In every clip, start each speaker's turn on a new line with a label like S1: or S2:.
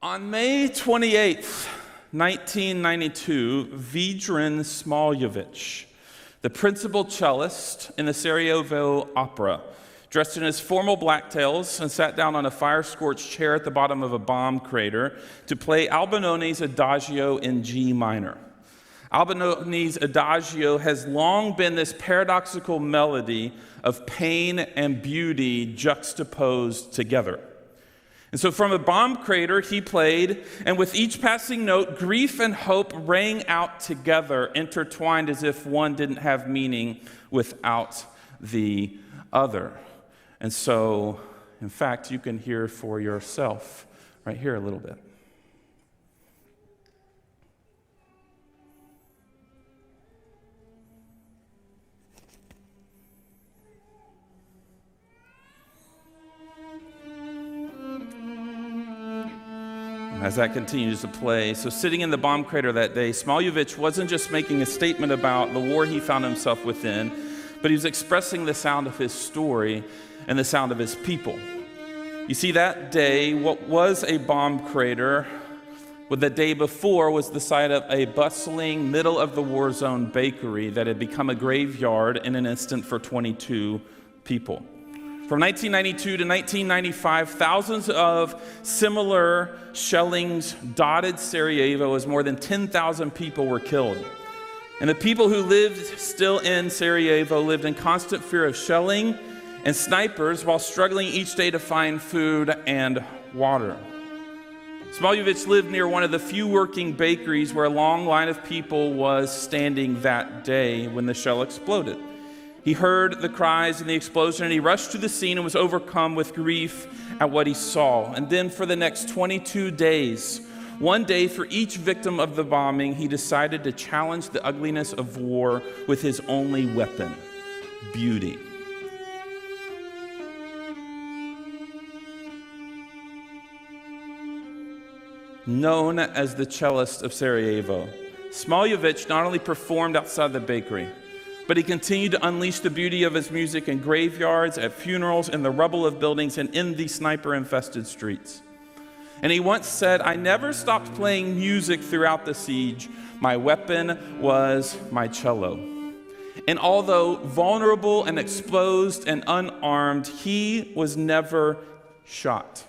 S1: On May 28th, 1992, Vedran Smoljevich, the principal cellist in the Sarajevo Opera, dressed in his formal black tails and sat down on a fire-scorched chair at the bottom of a bomb crater to play Albinoni's Adagio in G minor. Albinoni's Adagio has long been this paradoxical melody of pain and beauty juxtaposed together. And so from a bomb crater he played, and with each passing note, grief and hope rang out together, intertwined as if one didn't have meaning without the other. And so, in fact, you can hear for yourself right here a little bit. As that continues to play, so sitting in the bomb crater that day, Smoljevich wasn't just making a statement about the war he found himself within, but he was expressing the sound of his story and the sound of his people. You see, that day, what was a bomb crater, what the day before was the site of a bustling, middle-of-the-war zone bakery that had become a graveyard in an instant for 22 people. From 1992 to 1995, thousands of similar shellings dotted Sarajevo as more than 10,000 people were killed. And the people who lived still in Sarajevo lived in constant fear of shelling and snipers while struggling each day to find food and water. Smoljevich lived near one of the few working bakeries where a long line of people was standing that day when the shell exploded. He heard the cries and the explosion, and he rushed to the scene and was overcome with grief at what he saw. And then for the next 22 days, one day for each victim of the bombing, he decided to challenge the ugliness of war with his only weapon, beauty. Known as the cellist of Sarajevo, Smoljevich not only performed outside the bakery, but he continued to unleash the beauty of his music in graveyards, at funerals, in the rubble of buildings, and in the sniper-infested streets. And he once said, "I never stopped playing music throughout the siege. My weapon was my cello." And although vulnerable and exposed and unarmed, he was never shot.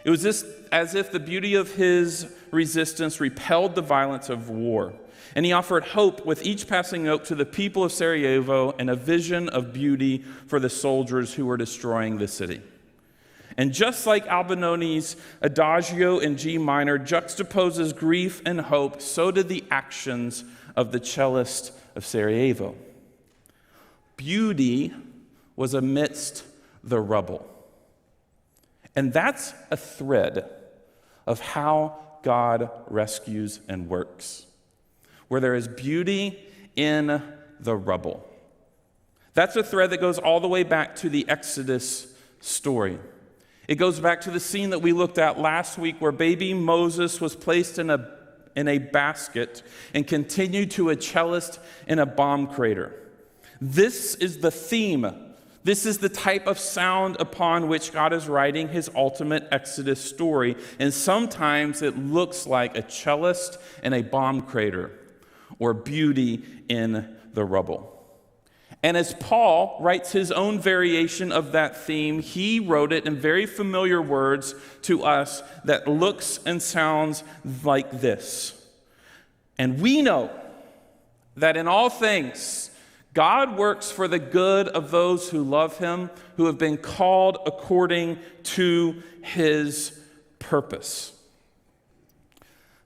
S1: It was just as if the beauty of his resistance repelled the violence of war. And he offered hope with each passing note to the people of Sarajevo and a vision of beauty for the soldiers who were destroying the city. And just like Albinoni's Adagio in G minor juxtaposes grief and hope, so did the actions of the cellist of Sarajevo. Beauty was amidst the rubble. And that's a thread of how God rescues and works, where there is beauty in the rubble. That's a thread that goes all the way back to the Exodus story. It goes back to the scene that we looked at last week where baby Moses was placed in a basket and continued to a cellist in a bomb crater. This is the theme. This is the type of sound upon which God is writing his ultimate Exodus story. And sometimes it looks like a cellist in a bomb crater, or beauty in the rubble. And as Paul writes his own variation of that theme, he wrote it in very familiar words to us that looks and sounds like this. And we know that in all things, God works for the good of those who love him, who have been called according to his purpose.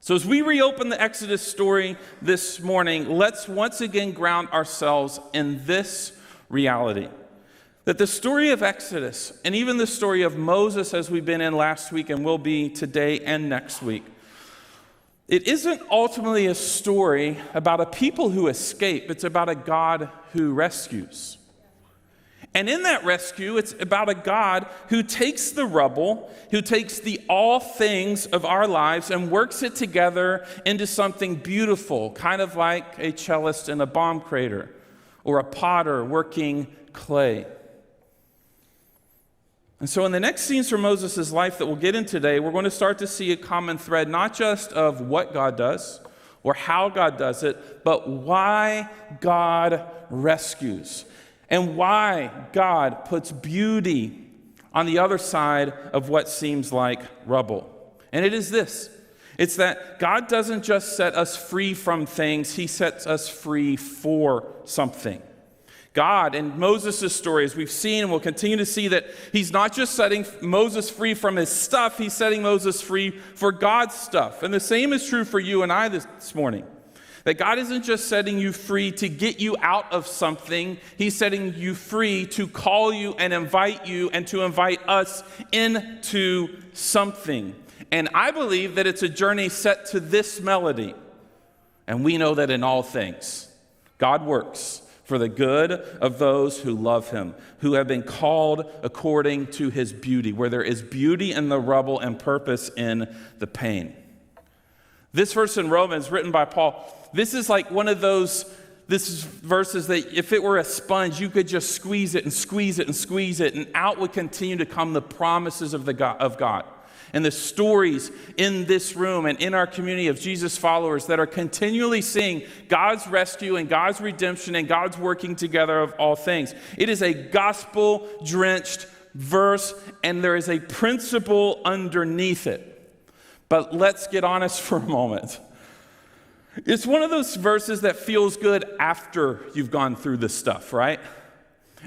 S1: So as we reopen the Exodus story this morning, let's once again ground ourselves in this reality. That the story of Exodus, and even the story of Moses as we've been in last week and will be today and next week, it isn't ultimately a story about a people who escape. It's about a God who rescues. And in that rescue, it's about a God who takes the rubble, who takes the all things of our lives and works it together into something beautiful, kind of like a cellist in a bomb crater or a potter working clay. And so in the next scenes from Moses' life that we'll get in today, we're going to start to see a common thread, not just of what God does or how God does it, but why God rescues and why God puts beauty on the other side of what seems like rubble. And it is this. It's that God doesn't just set us free from things, he sets us free for something. God, in Moses' story, as we've seen and we'll continue to see, that he's not just setting Moses free from his stuff, he's setting Moses free for God's stuff. And the same is true for you and I this morning. That God isn't just setting you free to get you out of something, he's setting you free to call you and to invite us into something. And I believe that it's a journey set to this melody. And we know that in all things, God works for the good of those who love him, who have been called according to his beauty, where there is beauty in the rubble and purpose in the pain. This verse in Romans, written by Paul, this is like one of those verses that if it were a sponge, you could just squeeze it and squeeze it and squeeze it, and out would continue to come the promises of God. And the stories in this room and in our community of Jesus followers that are continually seeing God's rescue and God's redemption and God's working together of all things. It is a gospel-drenched verse, and there is a principle underneath it. But let's get honest for a moment. It's one of those verses that feels good after you've gone through this stuff, right?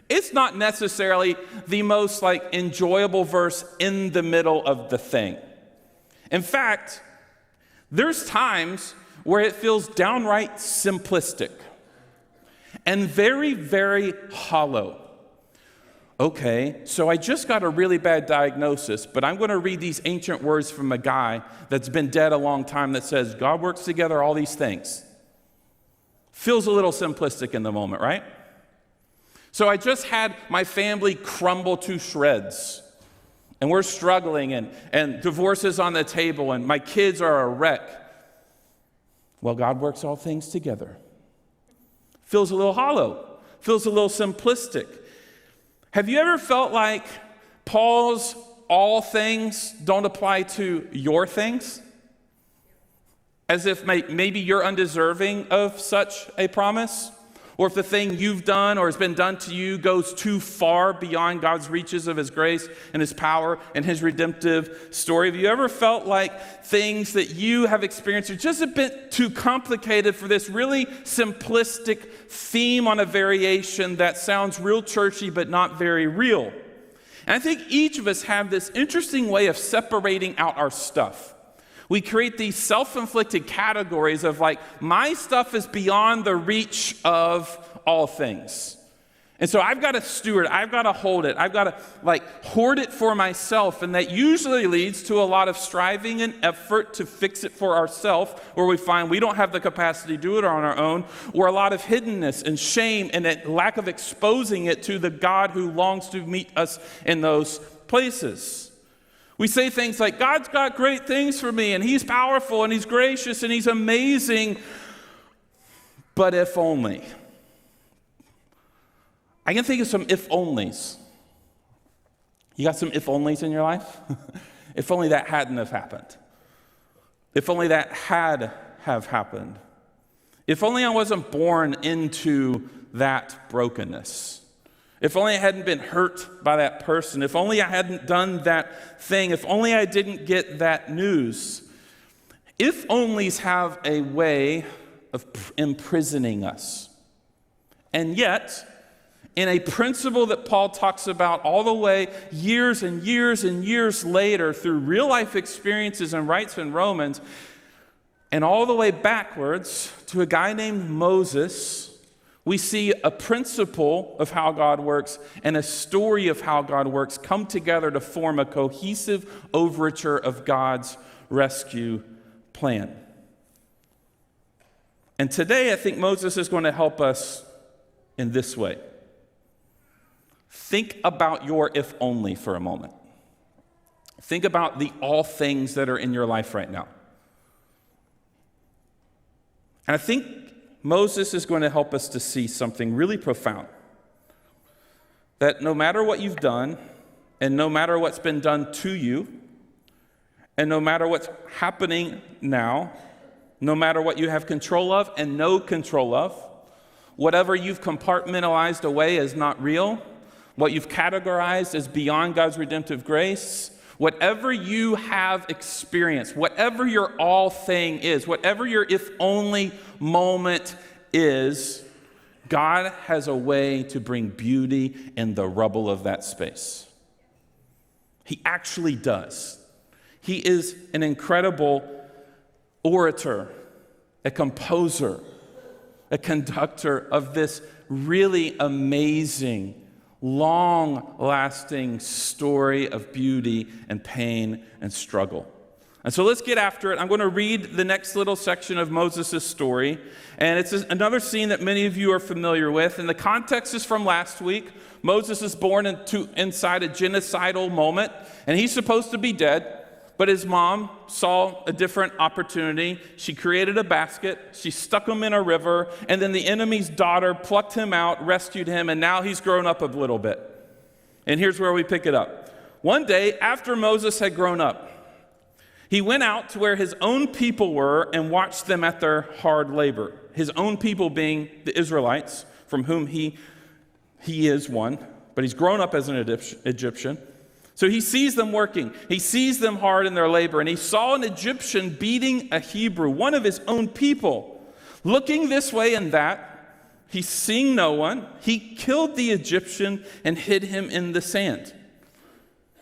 S1: It's not necessarily the most enjoyable verse in the middle of the thing. In fact, there's times where it feels downright simplistic and very, very hollow. Okay, so I just got a really bad diagnosis, but I'm going to read these ancient words from a guy that's been dead a long time that says, God works together all these things. Feels a little simplistic in the moment, right? So I just had my family crumble to shreds, and we're struggling, and divorce is on the table, and my kids are a wreck. Well, God works all things together. Feels a little hollow, feels a little simplistic. Have you ever felt like Paul's all things don't apply to your things? As if maybe you're undeserving of such a promise? Or if the thing you've done or has been done to you goes too far beyond God's reaches of his grace and his power and his redemptive story. Have you ever felt like things that you have experienced are just a bit too complicated for this really simplistic theme on a variation that sounds real churchy but not very real? And I think each of us have this interesting way of separating out our stuff. We create these self-inflicted categories of my stuff is beyond the reach of all things. And so I've got to steward, I've got to hold it, I've got to hoard it for myself. And that usually leads to a lot of striving and effort to fix it for ourselves, where we find we don't have the capacity to do it on our own, or a lot of hiddenness and shame and a lack of exposing it to the God who longs to meet us in those places. We say things like, God's got great things for me, and he's powerful, and he's gracious, and he's amazing, but if only. I can think of some if-onlys. You got some if-onlys in your life? If only that hadn't have happened. If only that had have happened. If only I wasn't born into that brokenness. If only I hadn't been hurt by that person. If only I hadn't done that thing. If only I didn't get that news. If onlys have a way of imprisoning us. And yet, in a principle that Paul talks about all the way years and years and years later through real life experiences and writes in Romans, and all the way backwards to a guy named Moses, we see a principle of how God works and a story of how God works come together to form a cohesive overture of God's rescue plan. And today, I think Moses is going to help us in this way. Think about your if only for a moment. Think about the all things that are in your life right now. And I think Moses is going to help us to see something really profound. That no matter what you've done, and no matter what's been done to you, and no matter what's happening now, no matter what you have control of and no control of, whatever you've compartmentalized away as not real, what you've categorized as beyond God's redemptive grace, whatever you have experienced, whatever your all thing is, whatever your if only moment is, God has a way to bring beauty in the rubble of that space. He actually does. He is an incredible orator, a composer, a conductor of this really amazing, long-lasting story of beauty and pain and struggle. And so let's get after it. I'm going to read the next little section of Moses' story, and it's another scene that many of you are familiar with, and the context is from last week. Moses is born inside a genocidal moment, and he's supposed to be dead. But his mom saw a different opportunity. She created a basket, she stuck him in a river, and then the enemy's daughter plucked him out, rescued him, and now he's grown up a little bit. And here's where we pick it up. One day, after Moses had grown up, he went out to where his own people were and watched them at their hard labor. His own people being the Israelites, from whom he is one, but he's grown up as an Egyptian. So he sees them working. He sees them hard in their labor. And he saw an Egyptian beating a Hebrew, one of his own people. Looking this way and that, he's seeing no one. He killed the Egyptian and hid him in the sand.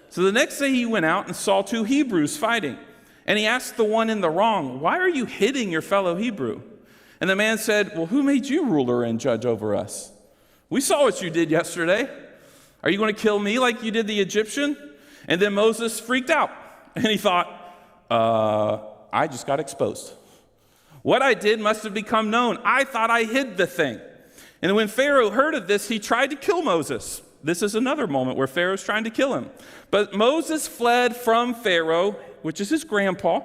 S1: So the next day he went out and saw two Hebrews fighting. And he asked the one in the wrong, "Why are you hitting your fellow Hebrew?" And the man said, "Well, who made you ruler and judge over us? We saw what you did yesterday. Are you going to kill me like you did the Egyptian?" And then Moses freaked out, and he thought, I just got exposed. What I did must have become known. I thought I hid the thing. And when Pharaoh heard of this, he tried to kill Moses. This is another moment where Pharaoh's trying to kill him. But Moses fled from Pharaoh, which is his grandpa,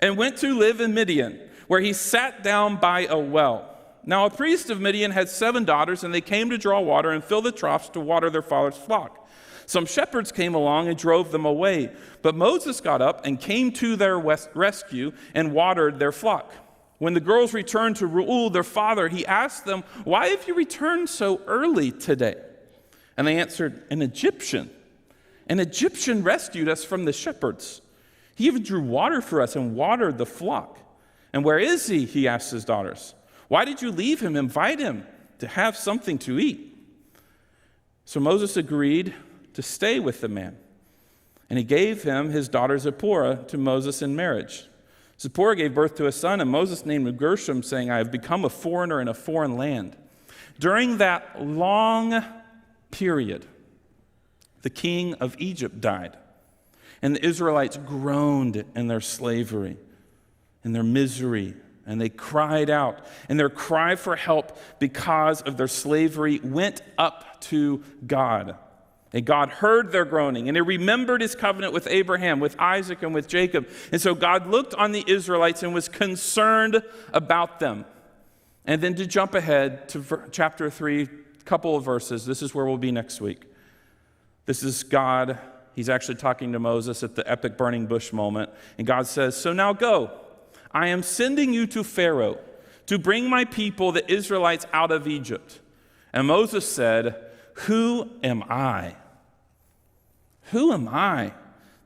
S1: and went to live in Midian, where he sat down by a well. Now a priest of Midian had 7 daughters, and they came to draw water and fill the troughs to water their father's flock. Some shepherds came along and drove them away, but Moses got up and came to their rescue and watered their flock. When the girls returned to Reuel, their father, he asked them, "Why have you returned so early today?" And they answered, An Egyptian rescued us from the shepherds. He even drew water for us and watered the flock." "And where is he?" he asked his daughters. "Why did you leave him? Invite him to have something to eat." So Moses agreed to stay with the man, and he gave him his daughter Zipporah to Moses in marriage. Zipporah gave birth to a son, and Moses named him Gershom, saying, "I have become a foreigner in a foreign land." During that long period, the king of Egypt died, and the Israelites groaned in their slavery, in their misery, and they cried out, and their cry for help because of their slavery went up to God. And God heard their groaning, and he remembered his covenant with Abraham, with Isaac, and with Jacob. And so God looked on the Israelites and was concerned about them. And then to jump ahead to chapter 3, a couple of verses, this is where we'll be next week. This is God. He's actually talking to Moses at the epic burning bush moment. And God says, "So now go. I am sending you to Pharaoh to bring my people, the Israelites, out of Egypt." And Moses said, "Who am I? Who am I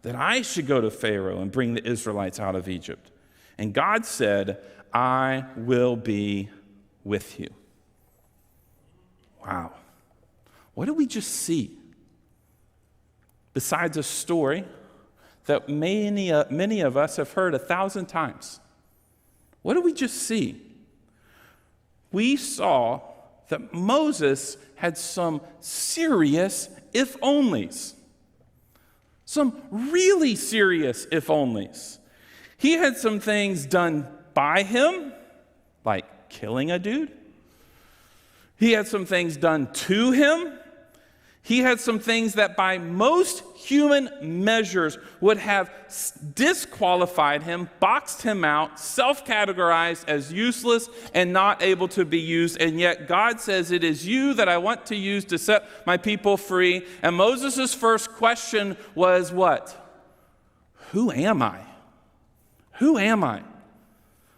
S1: that I should go to Pharaoh and bring the Israelites out of Egypt?" And God said, "I will be with you." Wow. What did we just see? Besides a story that many of us have heard 1,000 times. What did we just see? We saw that Moses had some serious if-onlys. Some really serious if-onlys. He had some things done by him, like killing a dude. He had some things done to him. He had some things that by most human measures would have disqualified him, boxed him out, self-categorized as useless and not able to be used. And yet God says, it is you that I want to use to set my people free. And Moses' first question was what? Who am I? Who am I?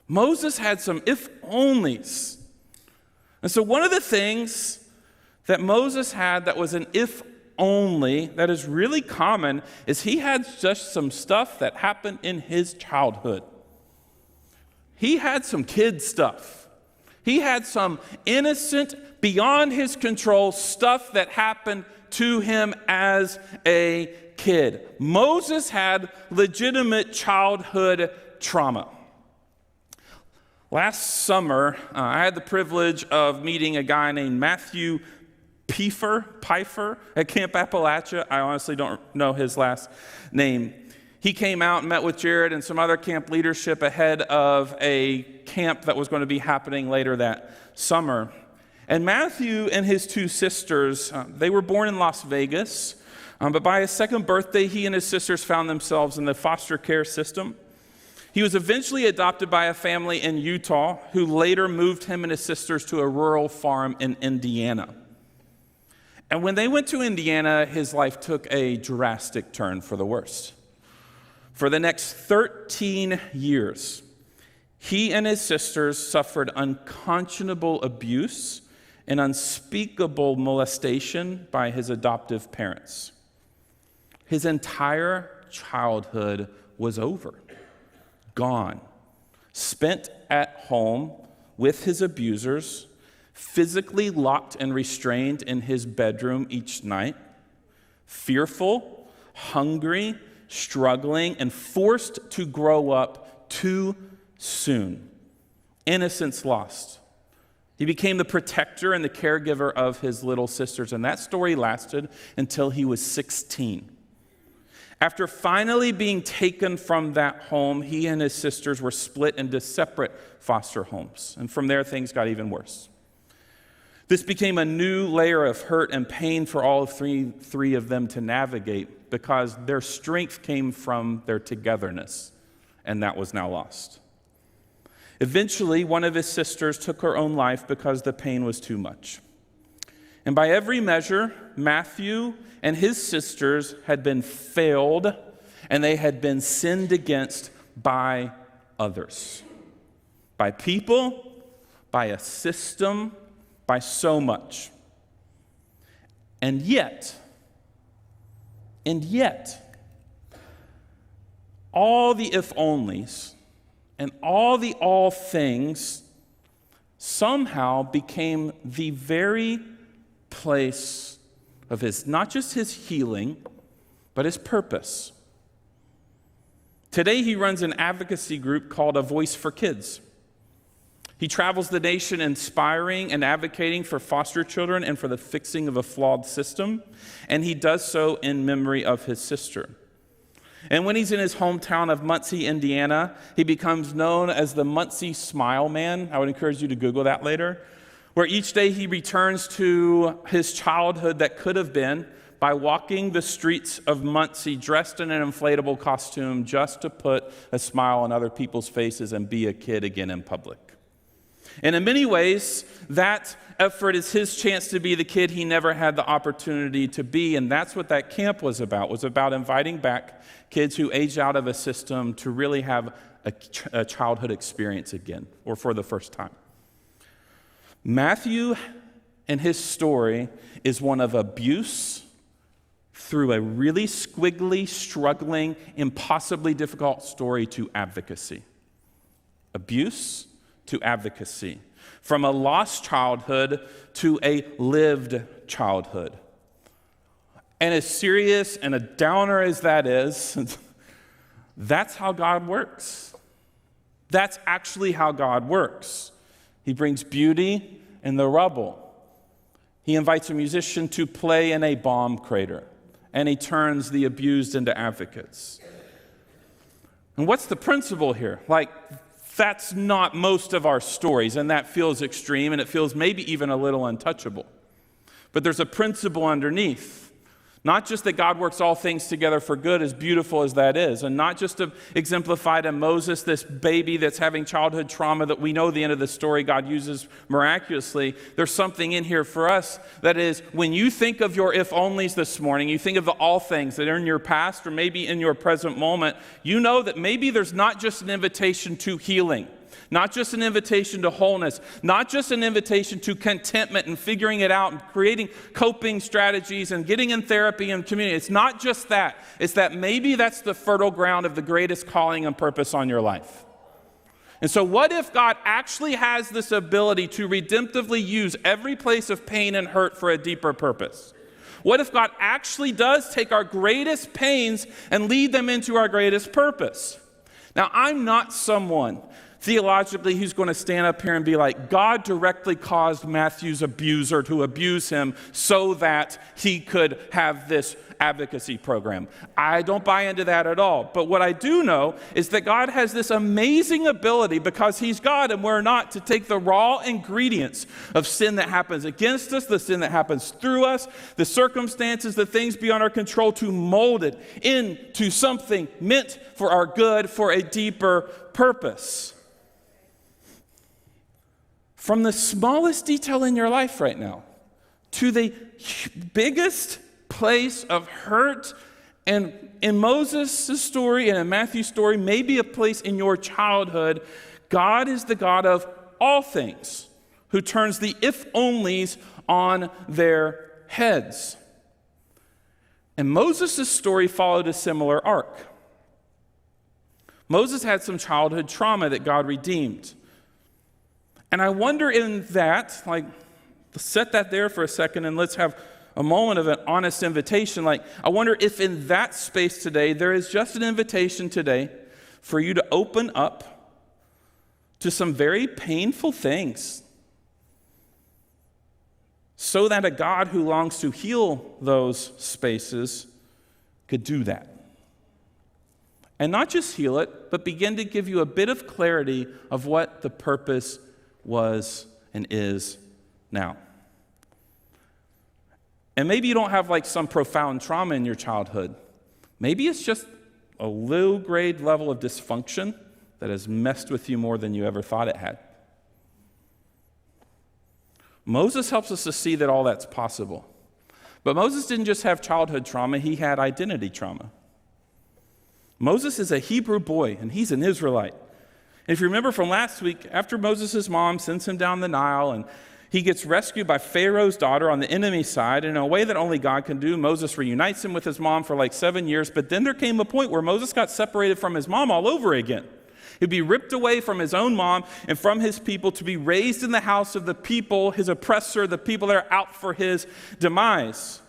S1: Moses had some if-onlys. And so one of the things that Moses had that was an if-only that is really common is he had just some stuff that happened in his childhood. He had some kid stuff. He had some innocent, beyond his control stuff that happened to him as a kid. Moses had legitimate childhood trauma. Last summer, I had the privilege of meeting a guy named Matthew Pfeiffer at Camp Appalachia. I honestly don't know his last name. He came out and met with Jared and some other camp leadership ahead of a camp that was going to be happening later that summer. And Matthew and his two sisters, they were born in Las Vegas, but by his second birthday, he and his sisters found themselves in the foster care system. He was eventually adopted by a family in Utah who later moved him and his sisters to a rural farm in Indiana. And when they went to Indiana, his life took a drastic turn for the worse. For the next 13 years, he and his sisters suffered unconscionable abuse and unspeakable molestation by his adoptive parents. His entire childhood was over, gone, spent at home with his abusers, physically locked and restrained in his bedroom each night, fearful, hungry, struggling, and forced to grow up too soon. Innocence lost. He became the protector and the caregiver of his little sisters, and that story lasted until he was 16. After finally being taken from that home, he and his sisters were split into separate foster homes, and from there things got even worse. This became a new layer of hurt and pain for all three of them to navigate because their strength came from their togetherness, and that was now lost. Eventually, one of his sisters took her own life because the pain was too much. And by every measure, Matthew and his sisters had been failed, and they had been sinned against by others, by people, by a system, by so much. And yet, all the if-onlys and all the all things somehow became the very place of his, not just his healing, but his purpose. Today he runs an advocacy group called A Voice for Kids. He travels the nation inspiring and advocating for foster children and for the fixing of a flawed system, and he does so in memory of his sister. And when he's in his hometown of Muncie, Indiana, he becomes known as the Muncie Smile Man. I would encourage you to Google that later, where each day he returns to his childhood that could have been by walking the streets of Muncie dressed in an inflatable costume just to put a smile on other people's faces and be a kid again in public. And in many ways, that effort is his chance to be the kid he never had the opportunity to be, and that's what that camp was about inviting back kids who aged out of a system to really have a childhood experience again, or for the first time. Matthew and his story is one of abuse through a really squiggly, struggling, impossibly difficult story to advocacy. Abuse to advocacy. From a lost childhood to a lived childhood. And as serious and a downer as that is, that's how God works. That's actually how God works. He brings beauty in the rubble. He invites a musician to play in a bomb crater, and he turns the abused into advocates. And what's the principle here? That's not most of our stories, and that feels extreme, and it feels maybe even a little untouchable. But there's a principle underneath. Not just that God works all things together for good, as beautiful as that is, and not just to exemplify to Moses, this baby that's having childhood trauma that we know the end of the story God uses miraculously. There's something in here for us that is, when you think of your if-onlys this morning, you think of the all things that are in your past or maybe in your present moment, you know that maybe there's not just an invitation to healing, not just an invitation to wholeness, not just an invitation to contentment and figuring it out and creating coping strategies and getting in therapy and community. It's not just that. It's that maybe that's the fertile ground of the greatest calling and purpose on your life. And so what if God actually has this ability to redemptively use every place of pain and hurt for a deeper purpose? What if God actually does take our greatest pains and lead them into our greatest purpose? Now, I'm not someone theologically who's going to stand up here and be like, God directly caused Matthew's abuser to abuse him so that he could have this advocacy program. I don't buy into that at all. But what I do know is that God has this amazing ability, because he's God and we're not, to take the raw ingredients of sin that happens against us, the sin that happens through us, the circumstances, the things beyond our control, to mold it into something meant for our good, for a deeper purpose. From the smallest detail in your life right now to the biggest place of hurt, and in Moses' story and in Matthew's story, maybe a place in your childhood, God is the God of all things, who turns the if-onlys on their heads. And Moses' story followed a similar arc. Moses had some childhood trauma that God redeemed. And I wonder in that, like, set that there for a second and let's have a moment of an honest invitation. Like, I wonder if in that space today, there is just an invitation today for you to open up to some very painful things so that a God who longs to heal those spaces could do that. And not just heal it, but begin to give you a bit of clarity of what the purpose was and is now. And maybe you don't have like some profound trauma in your childhood. Maybe it's just a low grade level of dysfunction that has messed with you more than you ever thought it had. Moses helps us to see that all that's possible. But Moses didn't just have childhood trauma, he had identity trauma. Moses is a Hebrew boy, and he's an Israelite. And if you remember from last week, after Moses' mom sends him down the Nile, and he gets rescued by Pharaoh's daughter on the enemy side, and in a way that only God can do, Moses reunites him with his mom for like 7 years, but then there came a point where Moses got separated from his mom all over again. He'd be ripped away from his own mom and from his people to be raised in the house of the people, his oppressor, the people that are out for his demise.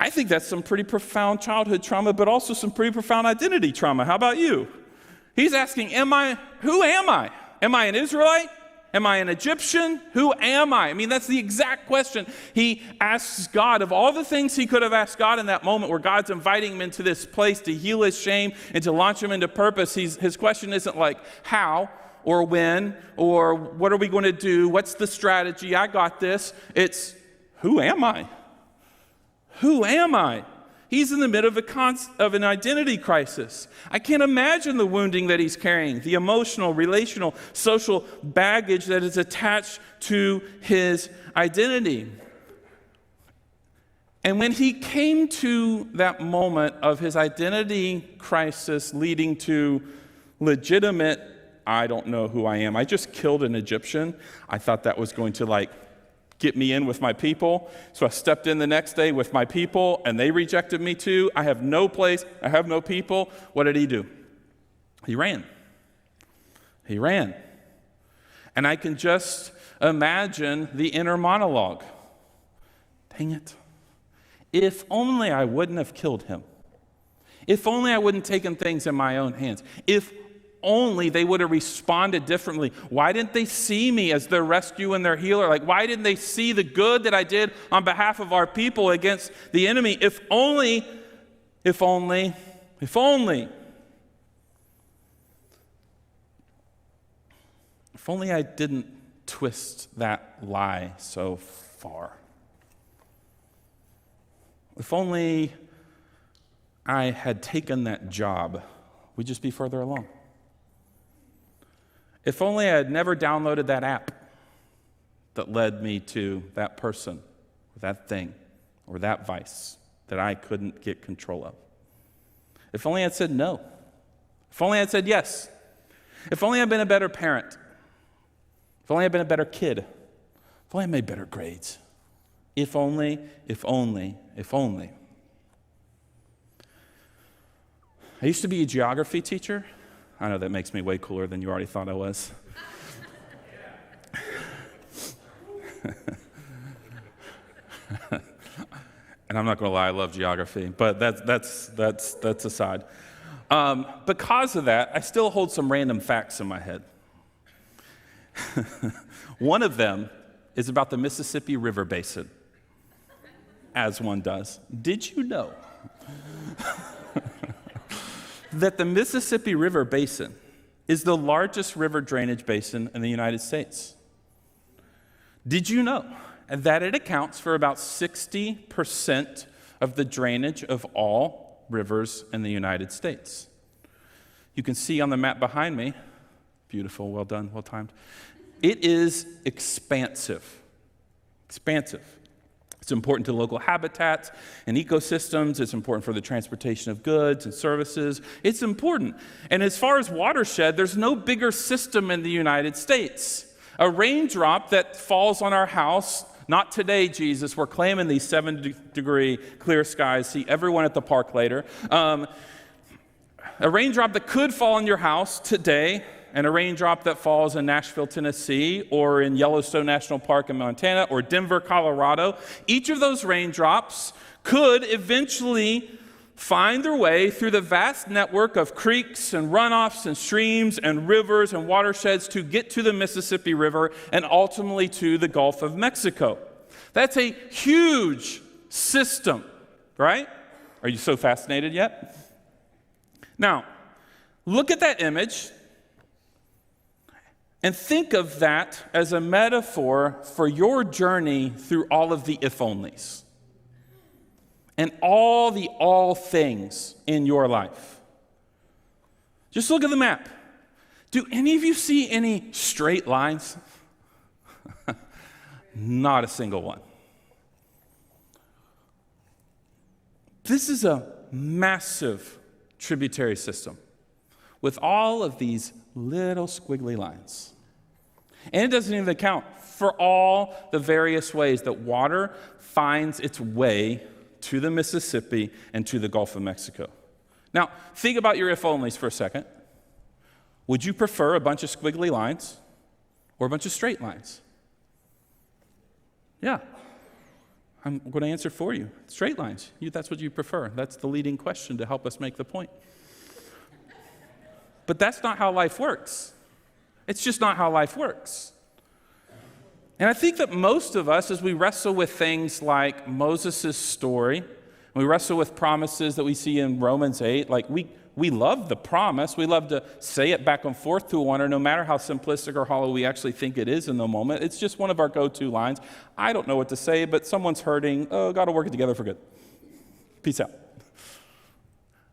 S1: I think that's some pretty profound childhood trauma, but also some pretty profound identity trauma. How about you? He's asking, who am I? Am I an Israelite? Am I an Egyptian? Who am I? I mean, that's the exact question he asks God. Of all the things he could have asked God in that moment where God's inviting him into this place to heal his shame and to launch him into purpose, his question isn't like how or when or what are we going to do? What's the strategy? I got this. It's, who am I? Who am I? He's in the middle of an identity crisis. I can't imagine the wounding that he's carrying, the emotional, relational, social baggage that is attached to his identity. And when he came to that moment of his identity crisis leading to legitimate, I don't know who I am. I just killed an Egyptian. I thought that was going to get me in with my people. So I stepped in the next day with my people, and they rejected me too. I have no place. I have no people. What did he do? He ran. He ran. And I can just imagine the inner monologue. Dang it. If only I wouldn't have killed him. If only I wouldn't have taken things in my own hands. If only they would have responded differently. Why didn't they see me as their rescue and their healer? Why didn't they see the good that I did on behalf of our people against the enemy? If only, if only, if only. If only I didn't twist that lie so far. If only I had taken that job, we'd just be further along. If only I had never downloaded that app that led me to that person, or that thing, or that vice that I couldn't get control of. If only I'd said no. If only I'd said yes. If only I'd been a better parent. If only I'd been a better kid. If only I made better grades. If only, if only, if only. I used to be a geography teacher. I know that makes me way cooler than you already thought I was. And I'm not going to lie, I love geography, but that's aside. Because of that, I still hold some random facts in my head. One of them is about the Mississippi River Basin, as one does. Did you know that the Mississippi River Basin is the largest river drainage basin in the United States? Did you know that it accounts for about 60% of the drainage of all rivers in the United States? You can see on the map behind me, beautiful, well done, well timed. It is expansive. Expansive. It's important to local habitats and ecosystems. It's important for the transportation of goods and services. It's important. And as far as watershed, there's no bigger system in the United States. A raindrop that falls on our house, not today, Jesus, we're claiming these 70-degree clear skies. See everyone at the park later. A raindrop that could fall on your house today, and a raindrop that falls in Nashville, Tennessee, or in Yellowstone National Park in Montana, or Denver, Colorado, each of those raindrops could eventually find their way through the vast network of creeks and runoffs and streams and rivers and watersheds to get to the Mississippi River and ultimately to the Gulf of Mexico. That's a huge system, right? Are you so fascinated yet? Now, look at that image and think of that as a metaphor for your journey through all of the if-onlys and all the all things in your life. Just look at the map. Do any of you see any straight lines? Not a single one. This is a massive tributary system with all of these little squiggly lines. And it doesn't even account for all the various ways that water finds its way to the Mississippi and to the Gulf of Mexico. Now, think about your if-onlys for a second. Would you prefer a bunch of squiggly lines or a bunch of straight lines? Yeah. I'm going to answer for you. Straight lines. That's what you prefer. That's the leading question to help us make the point. But that's not how life works. It's just not how life works. And I think that most of us, as we wrestle with things like Moses' story, and we wrestle with promises that we see in Romans 8, like we love the promise. We love to say it back and forth to one another, no matter how simplistic or hollow we actually think it is in the moment. It's just one of our go-to lines. I don't know what to say, but someone's hurting. Oh, God will work it together for good. Peace out.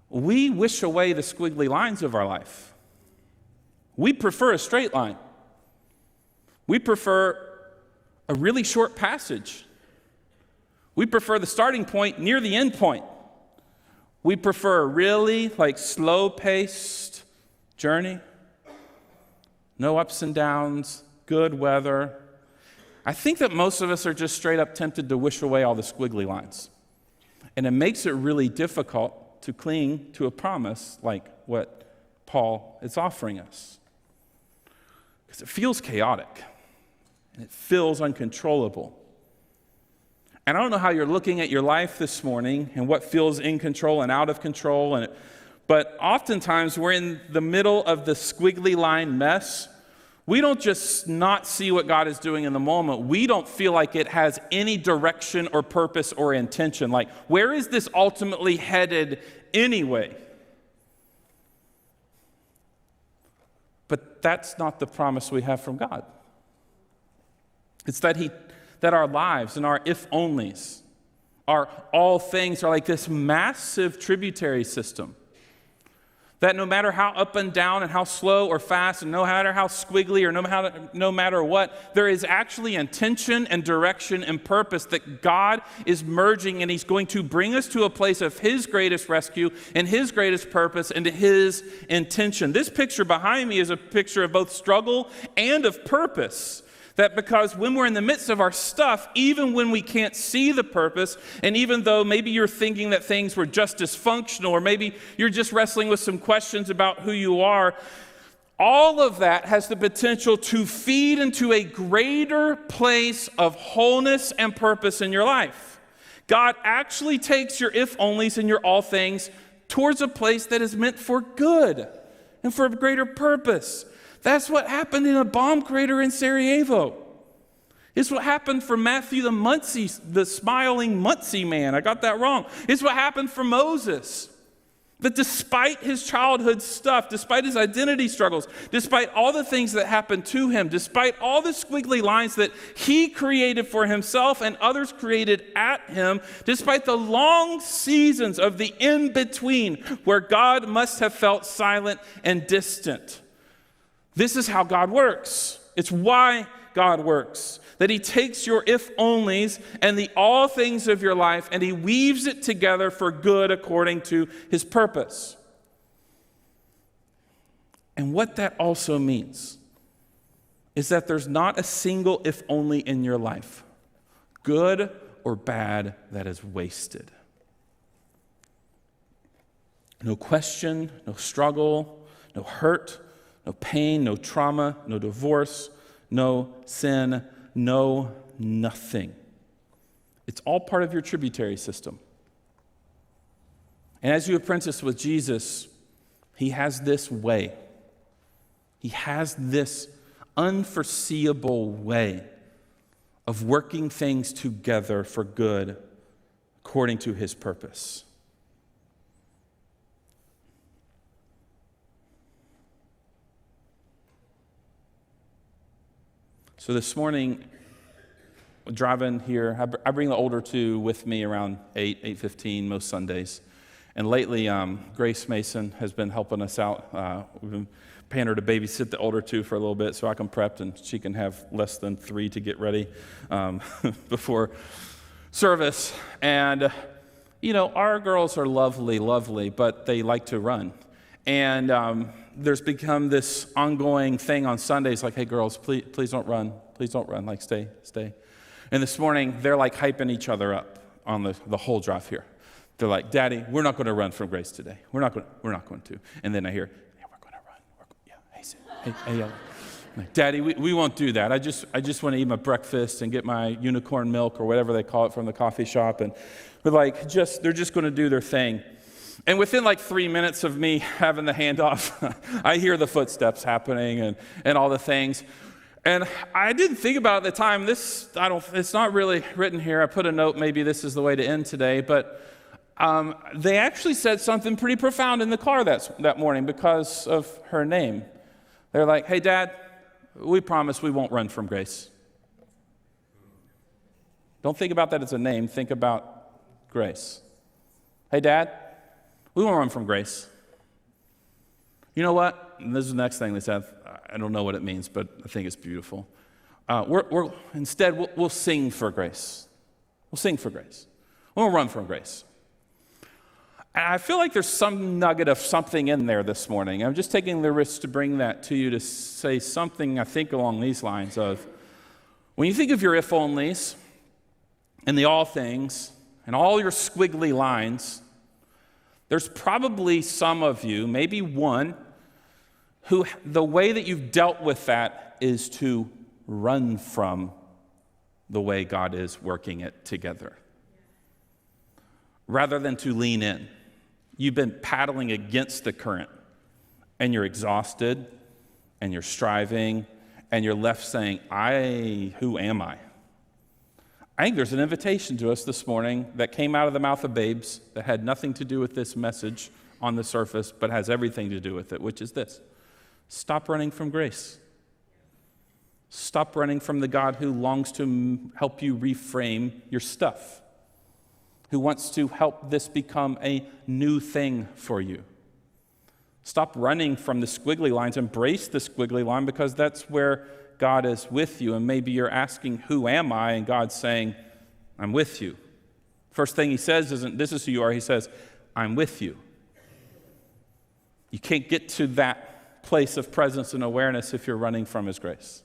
S1: We wish away the squiggly lines of our life. We prefer a straight line. We prefer a really short passage. We prefer the starting point near the end point. We prefer a really slow-paced journey. No ups and downs, good weather. I think that most of us are just straight up tempted to wish away all the squiggly lines. And it makes it really difficult to cling to a promise like what Paul is offering us. Because it feels chaotic, and it feels uncontrollable. And I don't know how you're looking at your life this morning and what feels in control and out of control, but oftentimes we're in the middle of the squiggly line mess. We don't just not see what God is doing in the moment. We don't feel like it has any direction or purpose or intention. Like, where is this ultimately headed anyway? But that's not the promise we have from God. It's that He that our lives and our if-onlys, our all things are like this massive tributary system. That no matter how up and down and how slow or fast and no matter how squiggly or no matter what, there is actually intention and direction and purpose that God is merging, and he's going to bring us to a place of his greatest rescue and his greatest purpose and his intention. This picture behind me is a picture of both struggle and of purpose. That because when we're in the midst of our stuff, even when we can't see the purpose, and even though maybe you're thinking that things were just dysfunctional, or maybe you're just wrestling with some questions about who you are, all of that has the potential to feed into a greater place of wholeness and purpose in your life. God actually takes your if-onlys and your all things towards a place that is meant for good and for a greater purpose. That's what happened in a bomb crater in Sarajevo. It's what happened for Matthew the smiling Muncie man. I got that wrong. It's what happened for Moses. That despite his childhood stuff, despite his identity struggles, despite all the things that happened to him, despite all the squiggly lines that he created for himself and others created at him, despite the long seasons of the in-between where God must have felt silent and distant, this is how God works. It's why God works. That he takes your if-onlys and the all things of your life and he weaves it together for good according to his purpose. And what that also means is that there's not a single if-only in your life, good or bad, that is wasted. No question, no struggle, no hurt, no pain, no trauma, no divorce, no sin, no nothing. It's all part of your tributary system. And as you apprentice with Jesus, he has this way. He has this unforeseeable way of working things together for good according to his purpose. So this morning, driving here, I bring the older two with me around 8:15 most Sundays. And lately, Grace Mason has been helping us out. We've been paying her to babysit the older two for a little bit so I can prep and she can have less than 3 to get ready before service. And, our girls are lovely, but they like to run. And there's become this ongoing thing on Sundays, like, hey, girls, please don't run. Please don't run. Like, stay. And this morning, they're like hyping each other up on the whole drive here. They're like, Daddy, we're not going to run from Grace today. We're not going to. And then I hear, yeah, we're going to run. Hey, like, Daddy, we won't do that. I just want to eat my breakfast and get my unicorn milk or whatever they call it from the coffee shop. And we're like, they're just going to do their thing. And within like 3 minutes of me having the handoff, I hear the footsteps happening and all the things. And I didn't think about it at the time. It's not really written here. I put a note, maybe this is the way to end today. But they actually said something pretty profound in the car that morning because of her name. They're like, hey, Dad, we promise we won't run from Grace. Don't think about that as a name. Think about Grace. Hey, Dad, we won't run from Grace. You know what? And this is the next thing they said. I don't know what it means, but I think it's beautiful. Instead, we'll sing for Grace. We'll sing for Grace. We won't run from Grace. And I feel like there's some nugget of something in there this morning. I'm just taking the risk to bring that to you to say something, I think, along these lines of, when you think of your if-onlys and the all things and all your squiggly lines, there's probably some of you, maybe one, who the way that you've dealt with that is to run from the way God is working it together, rather than to lean in. You've been paddling against the current, and you're exhausted, and you're striving, and you're left saying, who am I? I think there's an invitation to us this morning that came out of the mouth of babes that had nothing to do with this message on the surface, but has everything to do with it, which is this: stop running from Grace. Stop running from the God who longs to help you reframe your stuff, who wants to help this become a new thing for you. Stop running from the squiggly lines. Embrace the squiggly line, because that's where God is with you. And maybe you're asking, who am I? And God's saying, I'm with you. First thing he says isn't, this is who you are. He says, I'm with you. You can't get to that place of presence and awareness if you're running from his grace.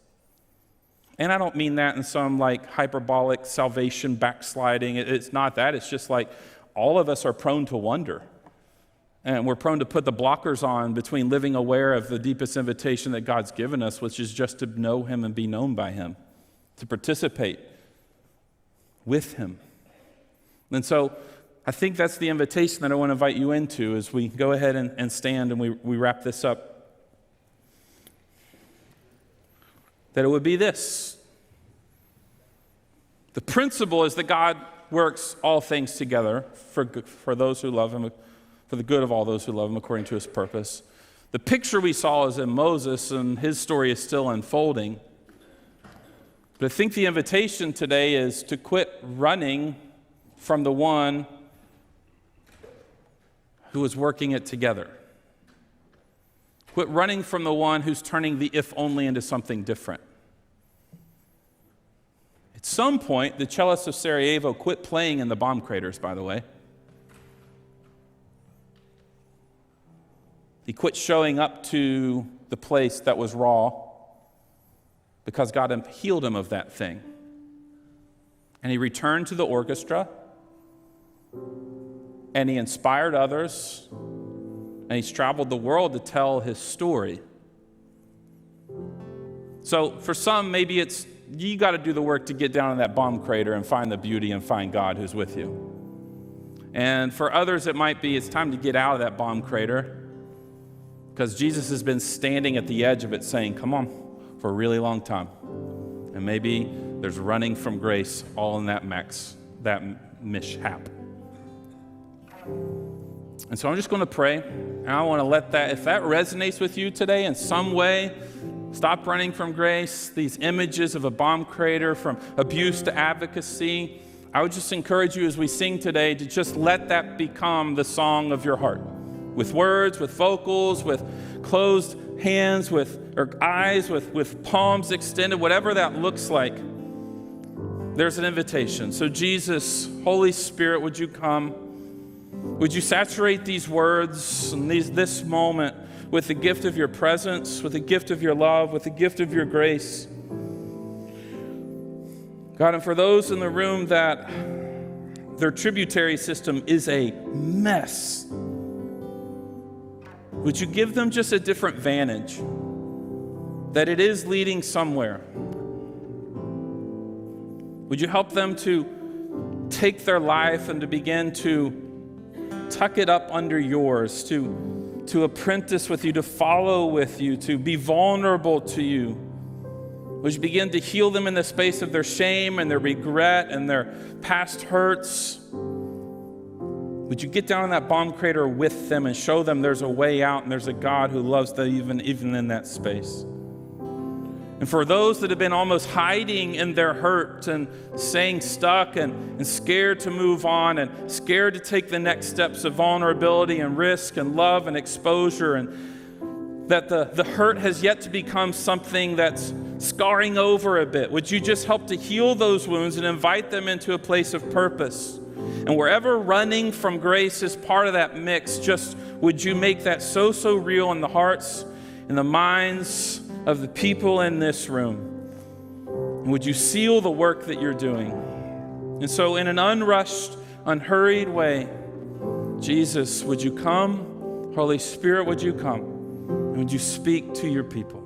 S1: And I don't mean that in some like hyperbolic salvation backsliding. It's not that. It's just like all of us are prone to wonder. And we're prone to put the blockers on between living aware of the deepest invitation that God's given us, which is just to know him and be known by him, to participate with him. And so I think that's the invitation that I want to invite you into as we go ahead and stand and we wrap this up. That it would be this. The principle is that God works all things together for those who love him, for the good of all those who love him according to his purpose. The picture we saw is in Moses, and his story is still unfolding. But I think the invitation today is to quit running from the one who is working it together. Quit running from the one who's turning the if only into something different. At some point, the cellists of Sarajevo quit playing in the bomb craters, by the way. He quit showing up to the place that was raw because God had healed him of that thing. And he returned to the orchestra, and he inspired others, and he's traveled the world to tell his story. So for some, maybe it's you got to do the work to get down in that bomb crater and find the beauty and find God who's with you. And for others, it might be it's time to get out of that bomb crater, because Jesus has been standing at the edge of it saying, come on, for a really long time. And maybe there's running from grace all in that mishap. And so I'm just going to pray, and I want to let that, if that resonates with you today in some way, stop running from grace, these images of a bomb crater, from abuse to advocacy, I would just encourage you as we sing today to just let that become the song of your heart. With words, with vocals, with closed hands, or eyes, with palms extended, whatever that looks like, there's an invitation. So Jesus, Holy Spirit, would you come? Would you saturate these words and this moment with the gift of your presence, with the gift of your love, with the gift of your grace? God, and for those in the room that their tributary system is a mess, would you give them just a different vantage, that it is leading somewhere? Would you help them to take their life and to begin to tuck it up under yours, to apprentice with you, to follow with you, to be vulnerable to you? Would you begin to heal them in the space of their shame and their regret and their past hurts? Would you get down in that bomb crater with them and show them there's a way out and there's a God who loves them even in that space? And for those that have been almost hiding in their hurt and staying stuck and scared to move on and scared to take the next steps of vulnerability and risk and love and exposure, and that the hurt has yet to become something that's scarring over a bit, would you just help to heal those wounds and invite them into a place of purpose? And wherever running from grace is part of that mix, just would you make that so real in the hearts, in the minds of the people in this room? And would you seal the work that you're doing? And so in an unrushed, unhurried way, Jesus, would you come? Holy Spirit, would you come? And would you speak to your people?